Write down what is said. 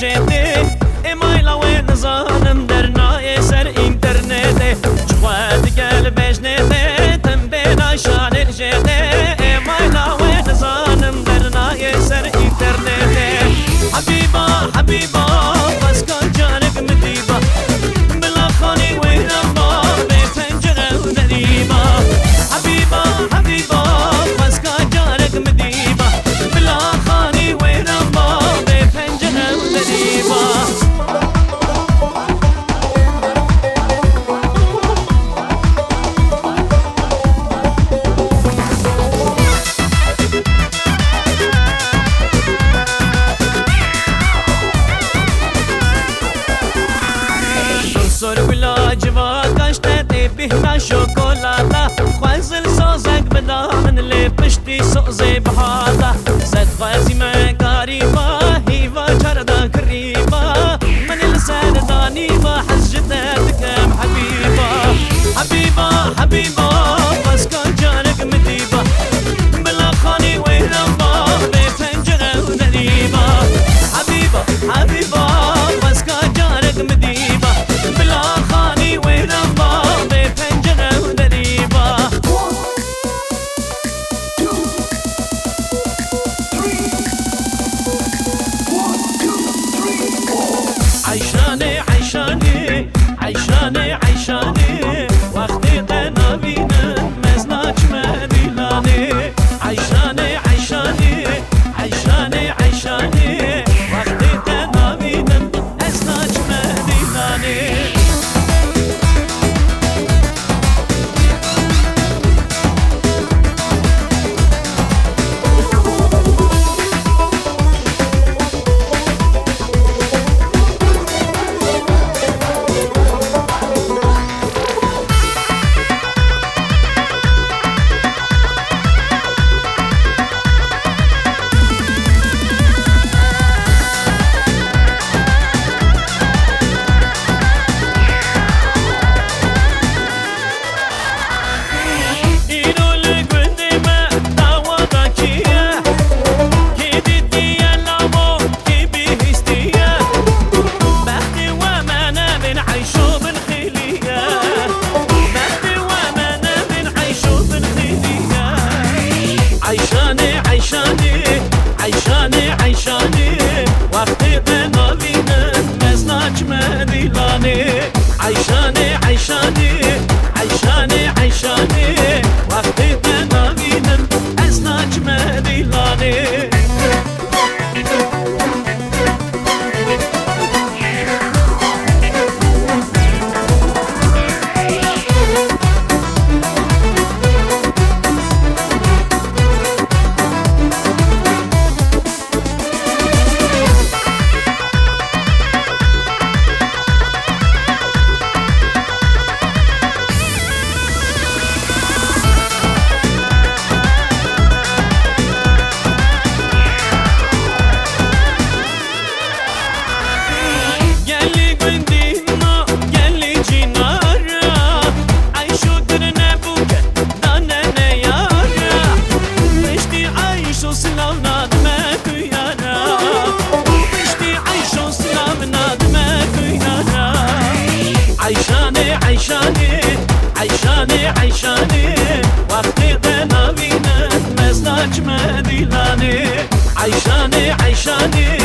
جده ایمایلا و نزانم در نای سر اینترنته چواد گل بجنده تم بناشان جده ایمایلا و نزانم در نای سر اینترنته حبیبا حبیبا بس کن جانب مدیبا بلا خانی ویرم با به پنجره و دریبا حبیبا حبیبا بس کن جانب مدیبا بلا خانی ویرم با به پنجره و دریبا سر بلا جواد گشته تی بهنا شوکولاتا خوازل سوزک بدا من لی پشتی سوزی بحاتا زد خوازی من قریبا هیوا چردا کریبا من لسان دانیبا حزجتت کم حبیبا حبیبا حبیبا بس کن جانک مدیبا بلا خانی ویرم با به پنجره و دریبا حبیبا حبیبا بس کن جانک مدیبا بلا خانی ویرم با به پنجره و دریبا عیشانه عیشانه عیشانه عیشانه وقتی قنابینم مزناچ مدیلانه عیشانه عیشانه عیشانه عیشانه وقتی قنابینم مزناچ مدیلانه عیشانه عیشانه وقتی قنابینم مزناچ مدیلانه عیشانه عیشانه عیشانه عیشانه وقتی قنابینم مزناچ مدیلانه عیشانه عیشانه عیشانه وقتی قنابینم مزناچ مدیلانه عیشانه عیشانه